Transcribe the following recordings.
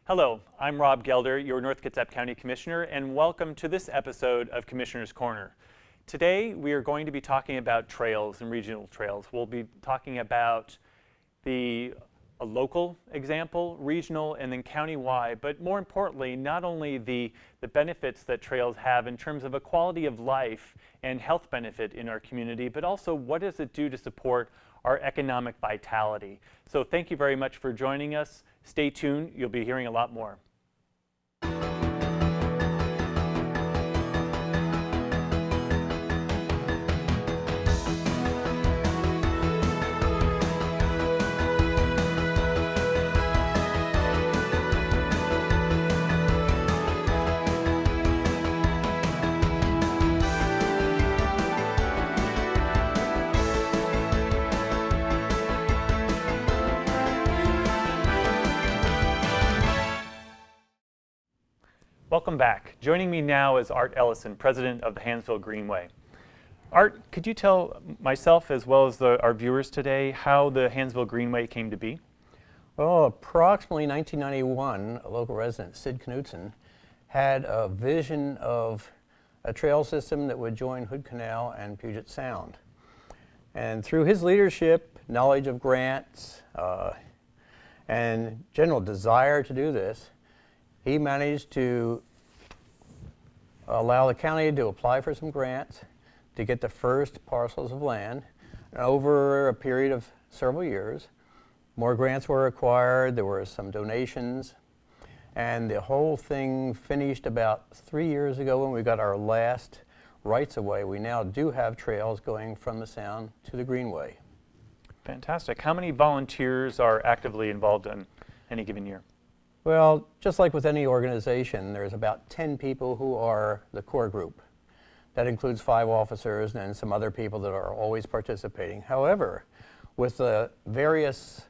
Hello, I'm Rob Gelder, your North Kitsap County Commissioner, and welcome to this episode of Commissioner's Corner. Today we are going to be talking about trails and regional trails. We'll be talking about a local example, regional, and then county-wide, but more importantly, not only the benefits that trails have in terms of a quality of life and health benefit in our community, but also what does it do to support our economic vitality. So thank you very much for joining us. Stay tuned, you'll be hearing a lot more. Welcome back. Joining me now is Art Ellison, president of the Hansville Greenway. Art, could you tell myself as well as our viewers today how the Hansville Greenway came to be? Well, approximately 1991, a local resident, Sid Knudsen, had a vision of a trail system that would join Hood Canal and Puget Sound. And through his leadership, knowledge of grants, and general desire to do this, he managed to allow the county to apply for some grants to get the first parcels of land. And over a period of several years, more grants were acquired, there were some donations, and the whole thing finished about 3 years ago when we got our last rights-of-way. We now do have trails going from the Sound to the Greenway. Fantastic. How many volunteers are actively involved in any given year? Well, just like with any organization, there's about 10 people who are the core group. That includes 5 officers and then some other people that are always participating. However, with the various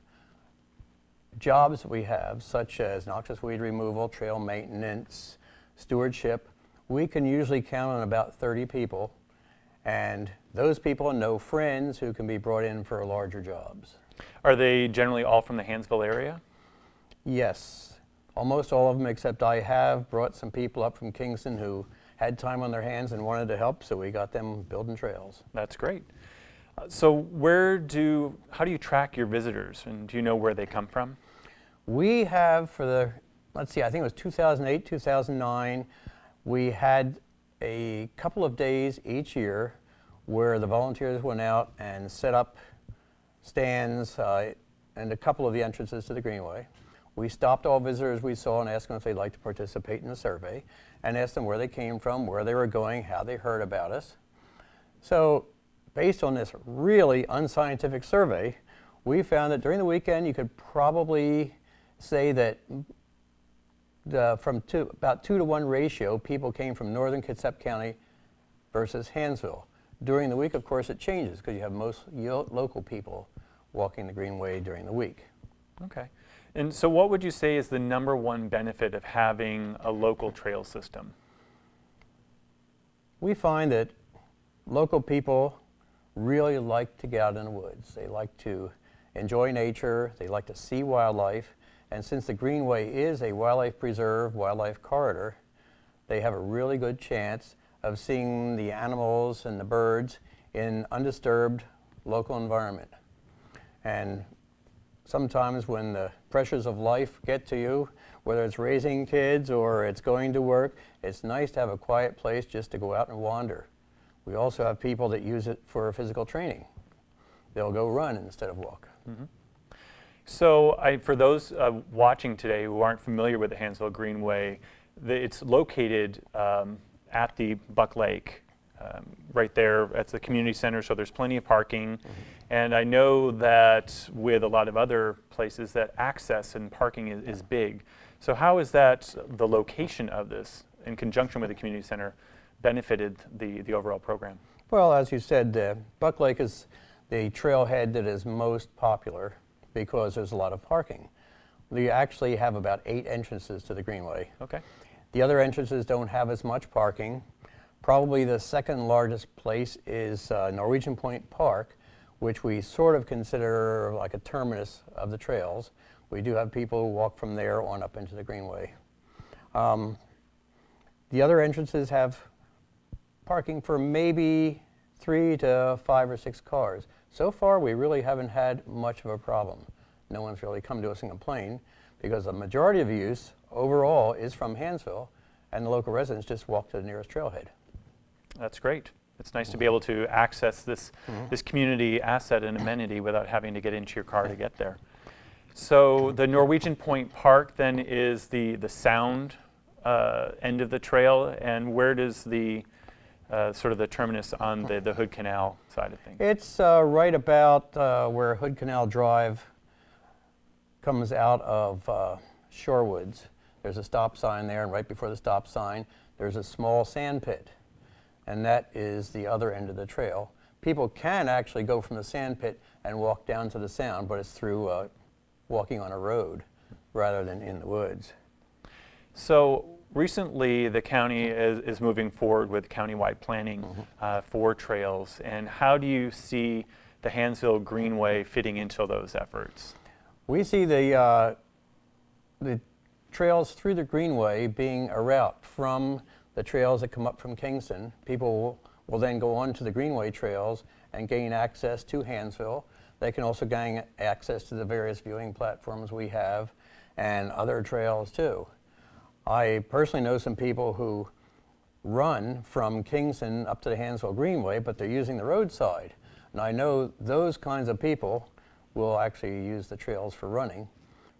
jobs that we have, such as noxious weed removal, trail maintenance, stewardship, we can usually count on about 30 people, and those people know friends who can be brought in for larger jobs. Are they generally all from the Hansville area? Yes. Almost all of them, except I have brought some people up from Kingston who had time on their hands and wanted to help, so we got them building trails. That's great. So how do you track your visitors, and do you know where they come from? We have I think it was 2008, 2009, we had a couple of days each year where the volunteers went out and set up stands and a couple of the entrances to the Greenway. We stopped all visitors we saw and asked them if they'd like to participate in the survey, and asked them where they came from, where they were going, how they heard about us. So based on this really unscientific survey, we found that during the weekend you could probably say that about 2 to 1 ratio people came from northern Kitsap County versus Hansville. During the week, of course, it changes because you have most local people walking the Greenway during the week. Okay. And so what would you say is the #1 benefit of having a local trail system? We find that local people really like to get out in the woods. They like to enjoy nature, they like to see wildlife, and since the Greenway is a wildlife preserve, wildlife corridor, they have a really good chance of seeing the animals and the birds in undisturbed local environment. And sometimes when the pressures of life get to you, whether it's raising kids or it's going to work, it's nice to have a quiet place just to go out and wander. We also have people that use it for physical training. They'll go run instead of walk. Mm-hmm. So for those watching today who aren't familiar with the Hansville Greenway, it's located at the Buck Lake. Right there at the community center, so there's plenty of parking. Mm-hmm. And I know that with a lot of other places that access and parking is big. So how is that, the location of this in conjunction with the community center, benefited the overall program? Well, as you said, Buck Lake is the trailhead that is most popular because there's a lot of parking. We actually have about 8 entrances to the Greenway. Okay. The other entrances don't have as much parking. Probably the second largest place is Norwegian Point Park, which we sort of consider like a terminus of the trails. We do have people who walk from there on up into the greenway. The other entrances have parking for maybe 3 to 5 or 6 cars. So far, we really haven't had much of a problem. No one's really come to us and complained because the majority of use overall is from Hansville, and the local residents just walk to the nearest trailhead. That's great. It's nice to be able to access this community asset and amenity without having to get into your car to get there. So the Norwegian Point Park then is the sound end of the trail, and where does the sort of the terminus on the Hood Canal side of things? It's right about where Hood Canal Drive comes out of Shorewoods. There's a stop sign there, and right before the stop sign, there's a small sand pit, and that is the other end of the trail. People can actually go from the sand pit and walk down to the sound, but it's through walking on a road rather than in the woods. So recently, the county is moving forward with countywide planning for trails. And how do you see the Hansville Greenway fitting into those efforts? We see the trails through the Greenway being a route from the trails that come up from Kingston. People will then go on to the Greenway trails and gain access to Hansville. They can also gain access to the various viewing platforms we have and other trails too. I personally know some people who run from Kingston up to the Hansville Greenway, but they're using the roadside. And I know those kinds of people will actually use the trails for running,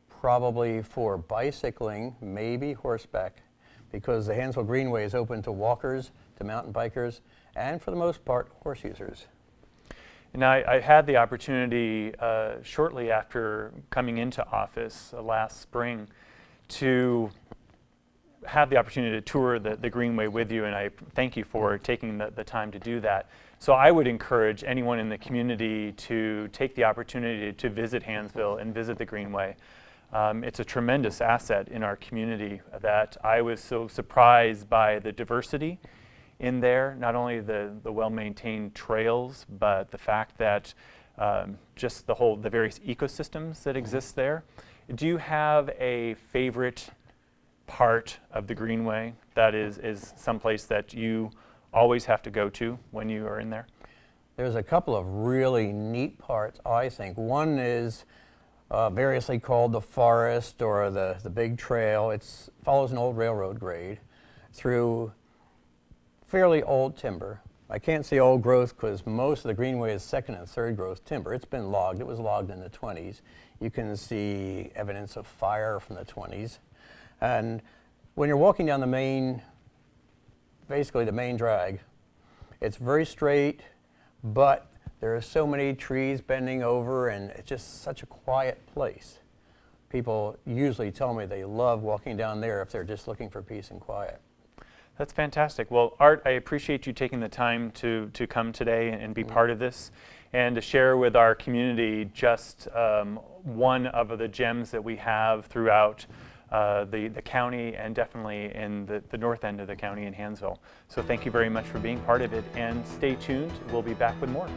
probably for bicycling, maybe horseback, because the Hansville Greenway is open to walkers, to mountain bikers, and for the most part, horse users. And I had the opportunity shortly after coming into office last spring to have the opportunity to tour the Greenway with you, and I thank you for taking the time to do that. So I would encourage anyone in the community to take the opportunity to visit Hansville and visit the Greenway. It's a tremendous asset in our community that I was so surprised by the diversity in there, not only the well-maintained trails, but the fact that just the various ecosystems that exist there. Do you have a favorite part of the Greenway that is someplace that you always have to go to when you are in there? There's a couple of really neat parts, I think. One is variously called the Forest or the Big Trail. It follows an old railroad grade through fairly old timber. I can't say old growth because most of the Greenway is second and third growth timber. It's been logged. It was logged in the 20s. You can see evidence of fire from the 20s. And when you're walking down the main, basically the main drag, it's very straight, but there are so many trees bending over, and it's just such a quiet place. People usually tell me they love walking down there if they're just looking for peace and quiet. That's fantastic. Well, Art, I appreciate you taking the time to come today and be part of this and to share with our community just one of the gems that we have throughout the county and definitely in the north end of the county in Hansville. So thank you very much for being part of it, and stay tuned. We'll be back with more.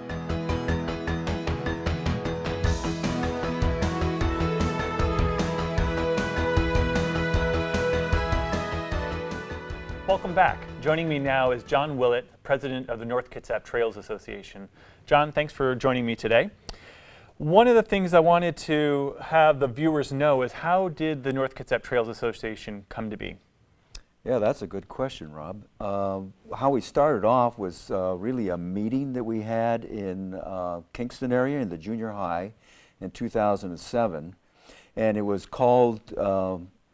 Welcome back. Joining me now is John Willett, President of the North Kitsap Trails Association. John, thanks for joining me today. One of the things I wanted to have the viewers know is, how did the North Kitsap Trails Association come to be? Yeah, that's a good question, Rob. How we started off was really a meeting that we had in Kingston area in the junior high in 2007. And it was called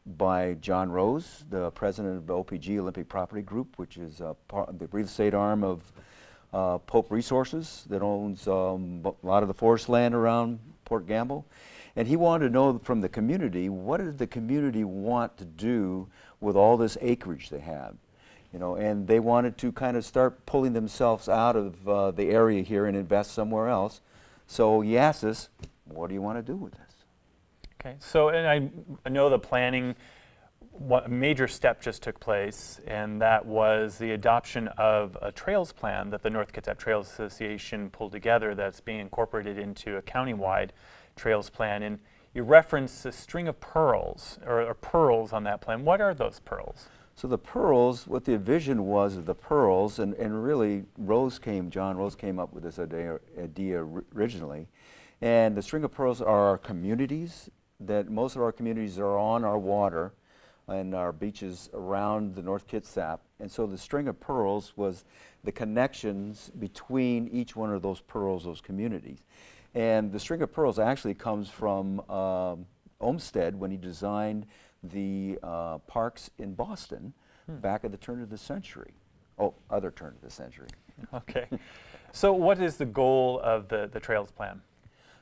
by John Rose, the president of the OPG, Olympic Property Group, which is the real estate arm of Pope Resources that owns a lot of the forest land around Port Gamble. And he wanted to know from the community, what did the community want to do with all this acreage they have? You know, and they wanted to kind of start pulling themselves out of the area here and invest somewhere else. So he asked us, what do you want to do with this? Okay, so and I know the planning a major step just took place, and that was the adoption of a trails plan that the North Kitsap Trails Association pulled together that's being incorporated into a countywide trails plan. And you reference a string of pearls, or pearls on that plan. What are those pearls? So the pearls, what the vision was of the pearls, and really John Rose came up with this idea originally. And the string of pearls are our communities, that most of our communities are on our water and our beaches around the North Kitsap. And so the string of pearls was the connections between each one of those pearls, those communities. And the string of pearls actually comes from Olmsted when he designed the parks in Boston back at the turn of the century. Oh, other turn of the century. Okay. So what is the goal of the trails plan?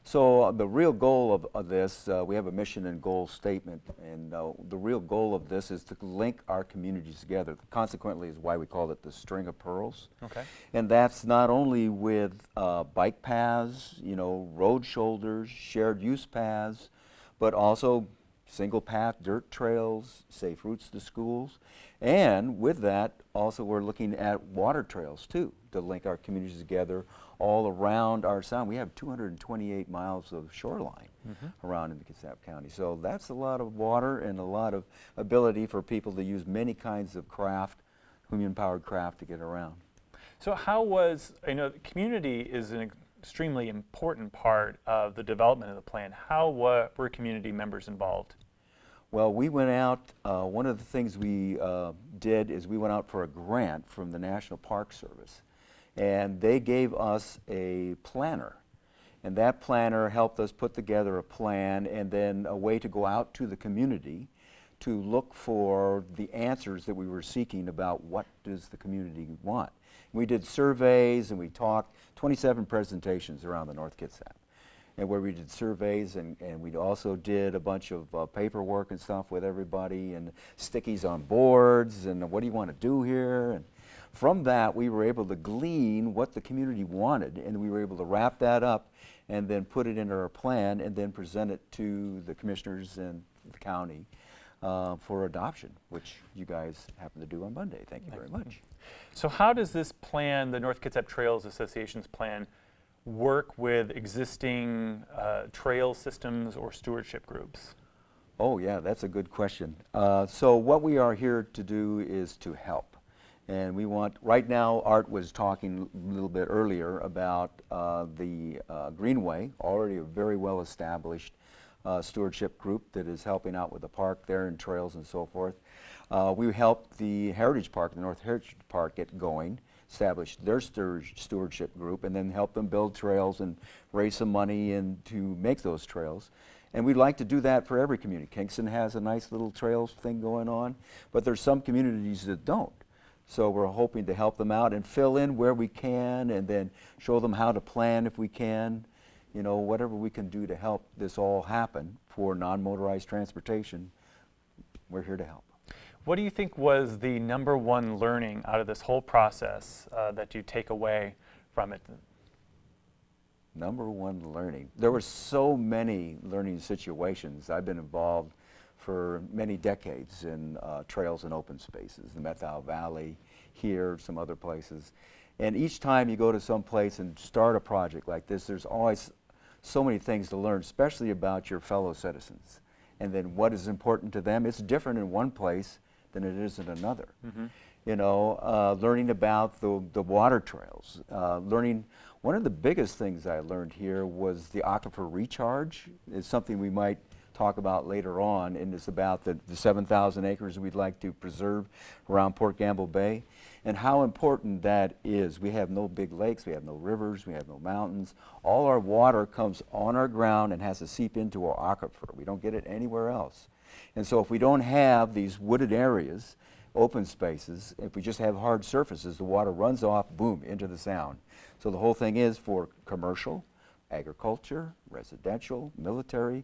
So the real goal of this, we have a mission and goal statement, and the real goal of this is to link our communities together. Consequently is why we call it the string of pearls. Okay. And that's not only with bike paths, road shoulders, shared use paths, but also single path dirt trails, safe routes to schools. And with that, also we're looking at water trails too, to link our communities together all around our sound. We have 228 miles of shoreline around in the Kitsap County. So that's a lot of water and a lot of ability for people to use many kinds of craft, human-powered craft to get around. So the community is an extremely important part of the development of the plan. How were community members involved? Well, we went out, one of the things we did is we went out for a grant from the National Park Service, and they gave us a planner. And that planner helped us put together a plan and then a way to go out to the community to look for the answers that we were seeking about what does the community want. We did surveys and we talked 27 presentations around the North Kitsap, and where we did surveys and we also did a bunch of paperwork and stuff with everybody and stickies on boards and what do you want to do here. And from that we were able to glean what the community wanted, and we were able to wrap that up and then put it into our plan and then present it to the commissioners and the county for adoption, which you guys happen to do on Monday. Thank you very much. So how does this plan, the North Kitsap Trails Association's plan, work with existing trail systems or stewardship groups? Oh yeah, that's a good question. So what we are here to do is to help. And we want, right now Art was talking a little bit earlier about the Greenway, already a very well established stewardship group that is helping out with the park there and trails and so forth. We helped the Heritage Park, the North Heritage Park, get going, establish their stewardship group, and then help them build trails and raise some money and to make those trails. And we'd like to do that for every community. Kingston has a nice little trails thing going on, but there's some communities that don't. So we're hoping to help them out and fill in where we can and then show them how to plan if we can. Whatever we can do to help this all happen for non-motorized transportation, we're here to help. What do you think was the number one learning out of this whole process that you take away from it? Number one learning. There were so many learning situations. I've been involved for many decades in trails and open spaces, the Methil Valley, here, some other places. And each time you go to some place and start a project like this, there's always so many things to learn, especially about your fellow citizens. And then what is important to them. It's different in one place than it is in another. Learning about the water trails, one of the biggest things I learned here was the aquifer recharge. It's something we might talk about later on, and it's about the 7,000 acres we'd like to preserve around Port Gamble Bay and how important that is. We have no big lakes, we have no rivers, we have no mountains. All our water comes on our ground and has to seep into our aquifer. We don't get it anywhere else. And so if we don't have these wooded areas, open spaces, if we just have hard surfaces, the water runs off, boom, into the sound. So the whole thing is for commercial, agriculture, residential, military.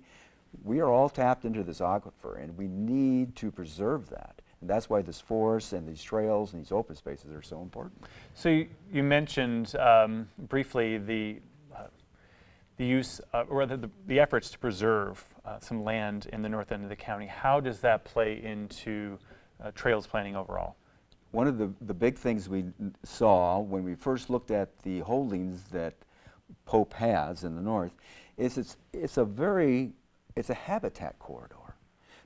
We are all tapped into this aquifer, and we need to preserve that. And that's why this forest and these trails and these open spaces are so important. So you mentioned briefly the the use, or rather the efforts to preserve some land in the north end of the county. How does that play into trails planning overall? One of the big things we saw when we first looked at the holdings that Pope has in the north is it's a habitat corridor.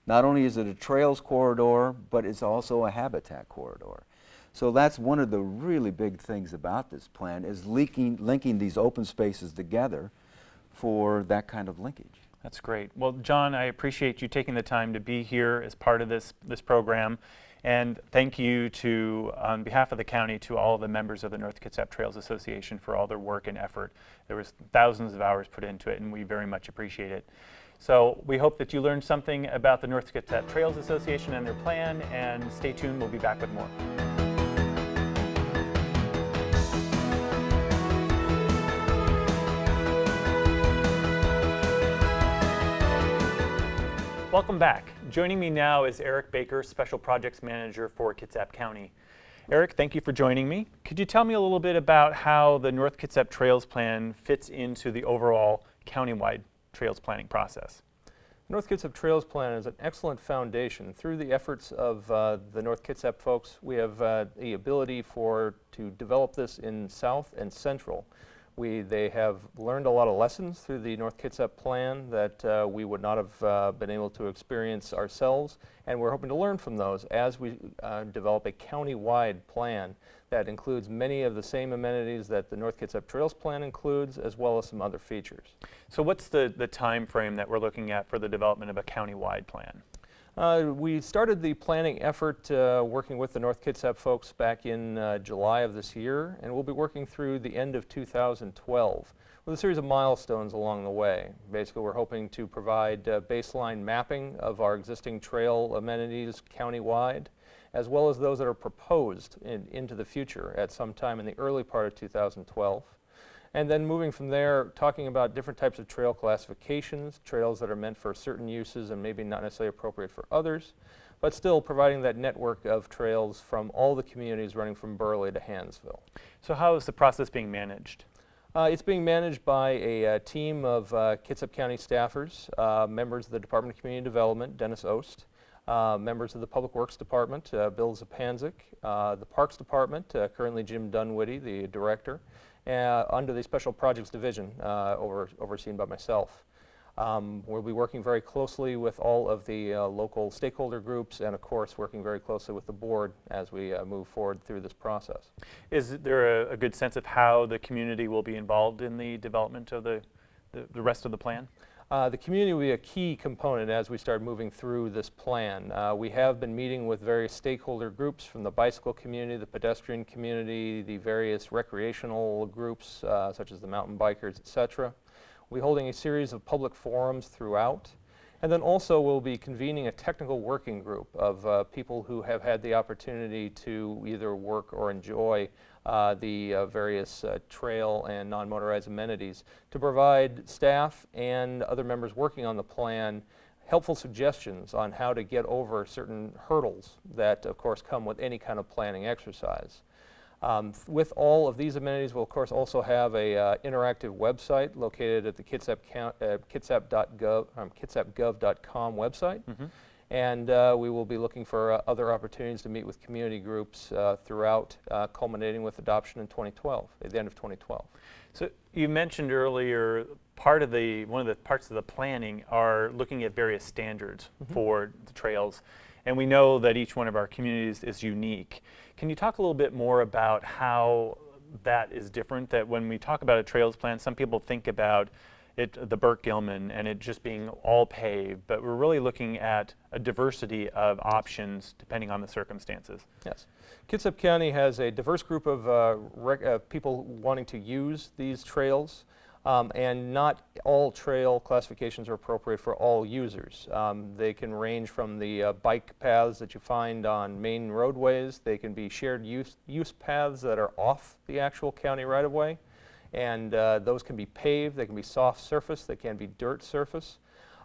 Not only is it a trails corridor, but it's also a habitat corridor. So that's one of the really big things about this plan, is linking these open spaces together for that kind of linkage. That's great. Well, John, I appreciate you taking the time to be here as part of this program. And thank you on behalf of the county, to all the members of the North Kitsap Trails Association for all their work and effort. There was thousands of hours put into it, and we very much appreciate it. So we hope that you learned something about the North Kitsap Trails Association and their plan, and stay tuned, we'll be back with more. Welcome back. Joining me now is Eric Bakker, Special Projects Manager for Kitsap County. Eric, thank you for joining me. Could you tell me a little bit about how the North Kitsap Trails Plan fits into the overall countywide trails planning process? The North Kitsap Trails Plan is an excellent foundation. Through the efforts of the North Kitsap folks, we have the ability to develop this in South and Central. They have learned a lot of lessons through the North Kitsap Plan that we would not have been able to experience ourselves, and we're hoping to learn from those as we develop a county-wide plan that includes many of the same amenities that the North Kitsap Trails Plan includes, as well as some other features. So what's the time frame that we're looking at for the development of a county-wide plan? We started the planning effort working with the North Kitsap folks back in July of this year, and we'll be working through the end of 2012 with a series of milestones along the way. Basically, we're hoping to provide baseline mapping of our existing trail amenities countywide, as well as those that are proposed into the future at some time in the early part of 2012. And then moving from there, talking about different types of trail classifications, trails that are meant for certain uses and maybe not necessarily appropriate for others, but still providing that network of trails from all the communities running from Burley to Hansville. So how is the process being managed? It's being managed by a team of Kitsap County staffers, members of the Department of Community Development, Dennis Ost, members of the Public Works Department, Bill Zapanzik, the Parks Department, currently Jim Dunwitty, the director, under the Special Projects Division, overseen by myself. We'll be working very closely with all of the local stakeholder groups, and of course working very closely with the board as we move forward through this process. Is there a good sense of how the community will be involved in the development of the rest of the plan? The community will be a key component as we start moving through this plan. We have been meeting with various stakeholder groups from the bicycle community, the pedestrian community, the various recreational groups such as the mountain bikers, etc. We'll be holding a series of public forums throughout. And then also we'll be convening a technical working group of people who have had the opportunity to either work or enjoy the various trail and non-motorized amenities to provide staff and other members working on the plan helpful suggestions on how to get over certain hurdles that of course come with any kind of planning exercise. With all of these amenities, we'll of course also have a interactive website located at the kitsapgov.com website. Mm-hmm. And we will be looking for other opportunities to meet with community groups throughout, culminating with adoption in 2012, at the end of 2012. So you mentioned earlier one of the parts of the planning are looking at various standards mm-hmm. for the trails. And we know that each one of our communities is unique. Can you talk a little bit more about how that is different? That when we talk about a trails plan, some people think about the Burke-Gilman and it just being all paved, but we're really looking at a diversity of options depending on the circumstances. Yes. Kitsap County has a diverse group of people wanting to use these trails. And not all trail classifications are appropriate for all users. They can range from the bike paths that you find on main roadways. They can be shared use paths that are off the actual county right-of-way. And those can be paved, they can be soft surface, they can be dirt surface.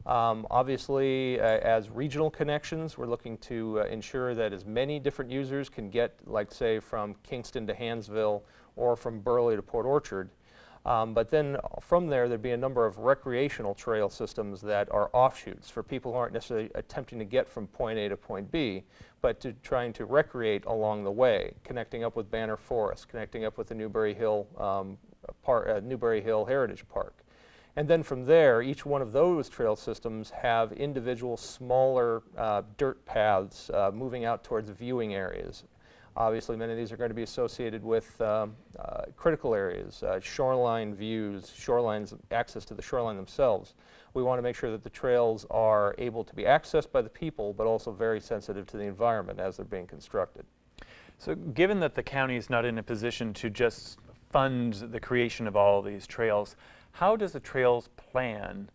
Obviously, as regional connections, we're looking to ensure that as many different users can get, like say, from Kingston to Hansville or from Burley to Port Orchard. But then from there, there'd be a number of recreational trail systems that are offshoots for people who aren't necessarily attempting to get from point A to point B, but trying to recreate along the way, connecting up with Banner Forest, connecting up with the Newberry Hill Heritage Park. And then from there, each one of those trail systems have individual smaller dirt paths moving out towards viewing areas. Obviously, many of these are going to be associated with critical areas, shoreline views, access to the shoreline themselves. We want to make sure that the trails are able to be accessed by the people, but also very sensitive to the environment as they're being constructed. So given that the county is not in a position to just fund the creation of all of these trails, how does the trails plan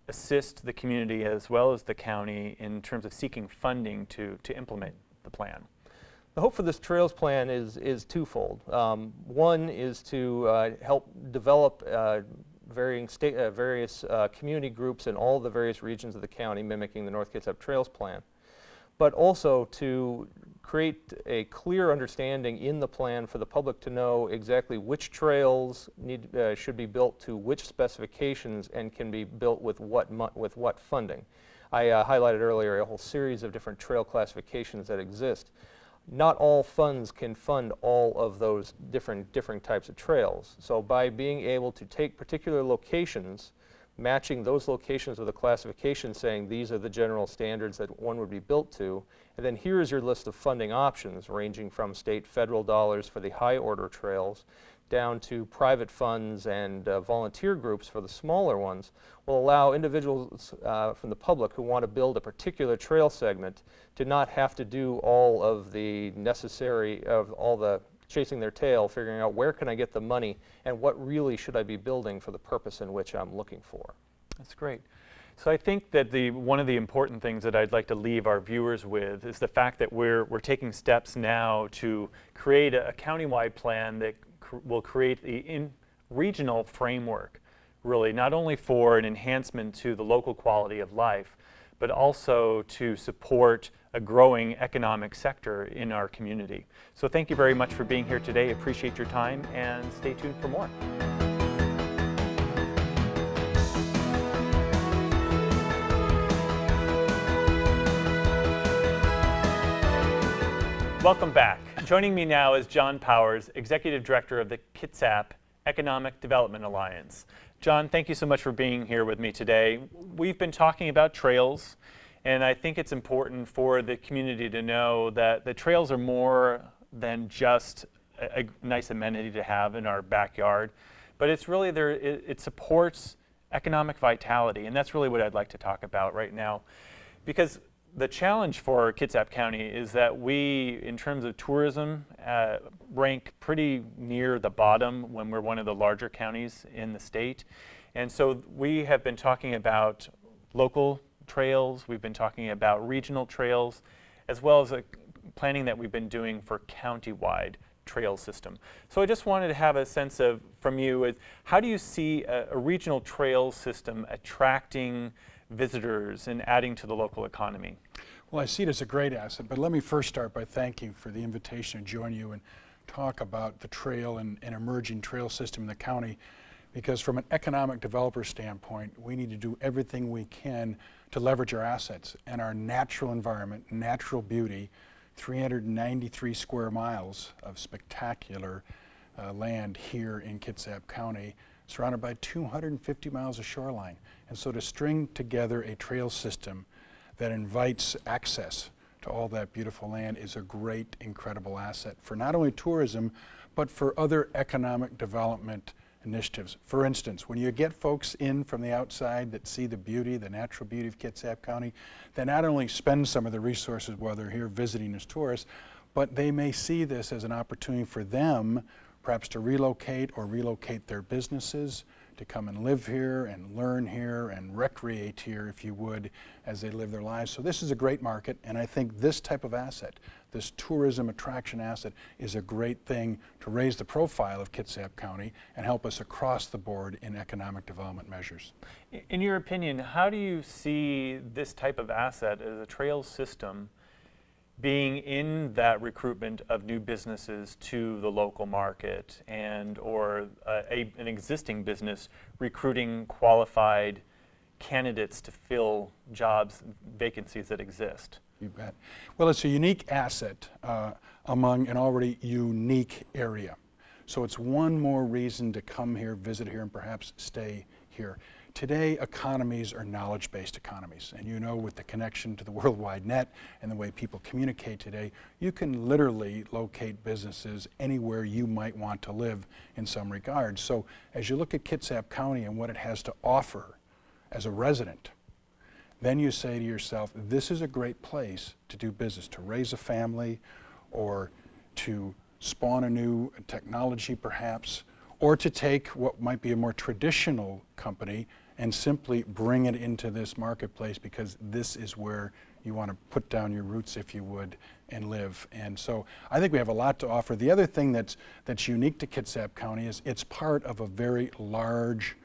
assist the community as well as the county in terms of seeking funding to implement the plan? The hope for this trails plan is twofold. One is to help develop various community groups in all the various regions of the county mimicking the North Kitsap Trails Plan, but also to create a clear understanding in the plan for the public to know exactly which trails should be built to which specifications and can be built with what funding. I highlighted earlier a whole series of different trail classifications that exist. Not all funds can fund all of those different types of trails. So by being able to take particular locations, matching those locations with a classification saying these are the general standards that one would be built to, and then here is your list of funding options ranging from state, federal dollars for the high order trails down to private funds and volunteer groups for the smaller ones, will allow individuals from the public who want to build a particular trail segment to not have to do all of the chasing their tail, figuring out where can I get the money and what really should I be building for the purpose in which I'm looking for. That's great. So I think that one of the important things that I'd like to leave our viewers with is the fact that we're taking steps now to create a countywide plan that will create the regional framework, really, not only for an enhancement to the local quality of life, but also to support a growing economic sector in our community. So thank you very much for being here today. Appreciate your time, and stay tuned for more. Welcome back. Joining me now is John Powers, Executive Director of the Kitsap Economic Development Alliance. John, thank you so much for being here with me today. We've been talking about trails, and I think it's important for the community to know that the trails are more than just a nice amenity to have in our backyard, but it's really it supports economic vitality, and that's really what I'd like to talk about right now. Because the challenge for Kitsap County is that we, in terms of tourism, rank pretty near the bottom when we're one of the larger counties in the state. And so we have been talking about local trails, we've been talking about regional trails, as well as planning that we've been doing for countywide trail system. So I just wanted to have a sense of, from you, how do you see a regional trail system attracting visitors and adding to the local economy? Well, I see it as a great asset, but let me first start by thanking for the invitation to join you and talk about the trail and emerging trail system in the county, because from an economic developer standpoint, we need to do everything we can to leverage our assets and our natural environment, natural beauty, 393 square miles of spectacular land here in Kitsap County, surrounded by 250 miles of shoreline. And so to string together a trail system that invites access to all that beautiful land is a great, incredible asset for not only tourism, but for other economic development initiatives. For instance, when you get folks in from the outside that see the beauty, the natural beauty of Kitsap County, they not only spend some of the resources while they're here visiting as tourists, but they may see this as an opportunity for them perhaps to relocate their businesses, to come and live here and learn here and recreate here, if you would, as they live their lives. So this is a great market, and I think this type of asset, this tourism attraction asset, is a great thing to raise the profile of Kitsap County and help us across the board in economic development measures. In your opinion, how do you see this type of asset as a trail system being in that recruitment of new businesses to the local market or an existing business recruiting qualified candidates to fill jobs, vacancies that exist. You bet. Well, it's a unique asset among an already unique area. So it's one more reason to come here, visit here, and perhaps stay here. Today, economies are knowledge-based economies. And you know, with the connection to the World Wide Net and the way people communicate today, you can literally locate businesses anywhere you might want to live in some regard. So as you look at Kitsap County and what it has to offer as a resident, then you say to yourself, this is a great place to do business, to raise a family, or to spawn a new technology perhaps, or to take what might be a more traditional company and simply bring it into this marketplace, because this is where you want to put down your roots, if you would, and live. And so I think we have a lot to offer. The other thing that's unique to Kitsap County is it's part of a very large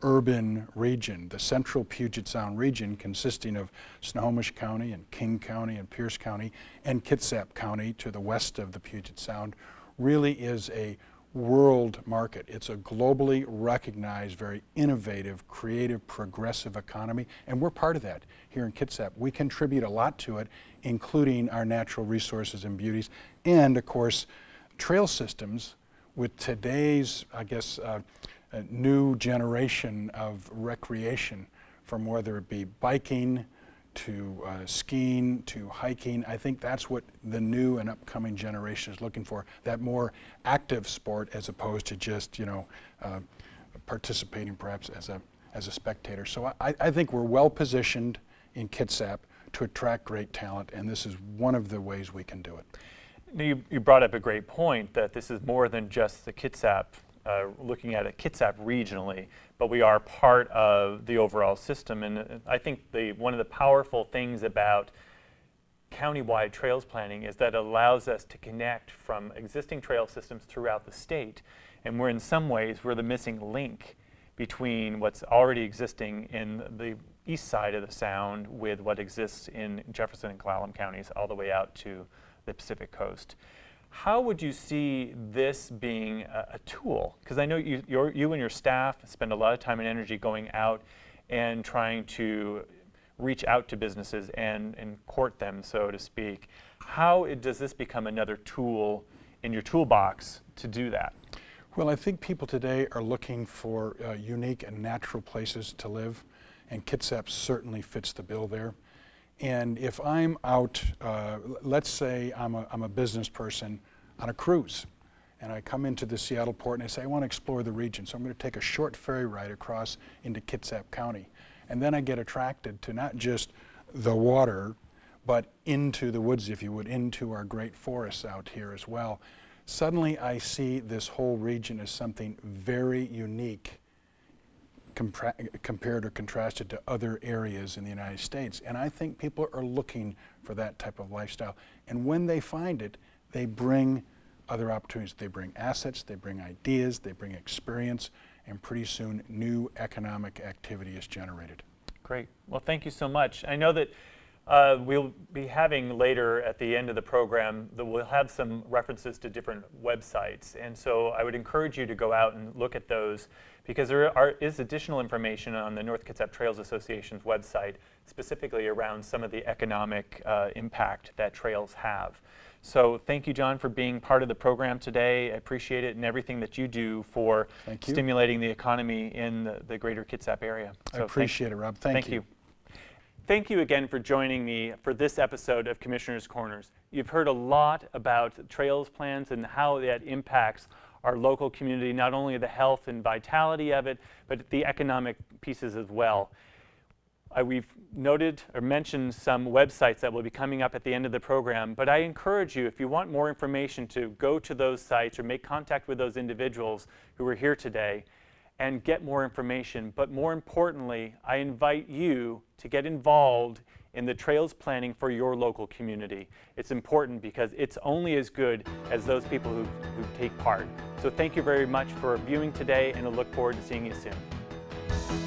urban region, the central Puget Sound region, consisting of Snohomish County and King County and Pierce County, and Kitsap County to the west of the Puget Sound, really is a world market. It's a globally recognized, very innovative, creative, progressive economy, and we're part of that here in Kitsap. We contribute a lot to it, including our natural resources and beauties, and of course, trail systems with today's, I guess, a new generation of recreation, from whether it be biking to skiing to hiking. I think that's what the new and upcoming generation is looking for, that more active sport as opposed to just, participating perhaps as a spectator. So I think we're well positioned in Kitsap to attract great talent, and this is one of the ways we can do it. You brought up a great point that this is more than just the Kitsap, looking at it Kitsap regionally, but we are part of the overall system. And I think one of the powerful things about countywide trails planning is that it allows us to connect from existing trail systems throughout the state. And we're in some ways, we're the missing link between what's already existing in the east side of the Sound with what exists in Jefferson and Clallam counties all the way out to the Pacific coast. How would you see this being a tool? Because I know you and your staff spend a lot of time and energy going out and trying to reach out to businesses and court them, so to speak. How does this become another tool in your toolbox to do that? Well, I think people today are looking for unique and natural places to live, and Kitsap certainly fits the bill there. And if I'm out, let's say I'm a business person on a cruise, and I come into the Seattle port and I say, I want to explore the region, so I'm going to take a short ferry ride across into Kitsap County. And then I get attracted to not just the water, but into the woods, if you would, into our great forests out here as well. Suddenly I see this whole region as something very unique compared or contrasted to other areas in the United States. And I think people are looking for that type of lifestyle. And when they find it, they bring other opportunities. They bring assets, they bring ideas, they bring experience, and pretty soon new economic activity is generated. Great. Well, thank you so much. I know that we'll be having later at the end of the program that we'll have some references to different websites, and so I would encourage you to go out and look at those, because there is additional information on the North Kitsap Trails Association's website specifically around some of the economic impact that trails have. So thank you, John, for being part of the program today. I appreciate it and everything that you do for stimulating the economy in the greater Kitsap area. So I appreciate it, Rob. Thank you. Thank you again for joining me for this episode of Commissioner's Corners. You've heard a lot about trails plans and how that impacts our local community, not only the health and vitality of it, but the economic pieces as well. We've noted or mentioned some websites that will be coming up at the end of the program, but I encourage you, if you want more information, to go to those sites or make contact with those individuals who are here today and get more information. But more importantly, I invite you to get involved in the trails planning for your local community. It's important because it's only as good as those people who take part. So thank you very much for viewing today, and I look forward to seeing you soon.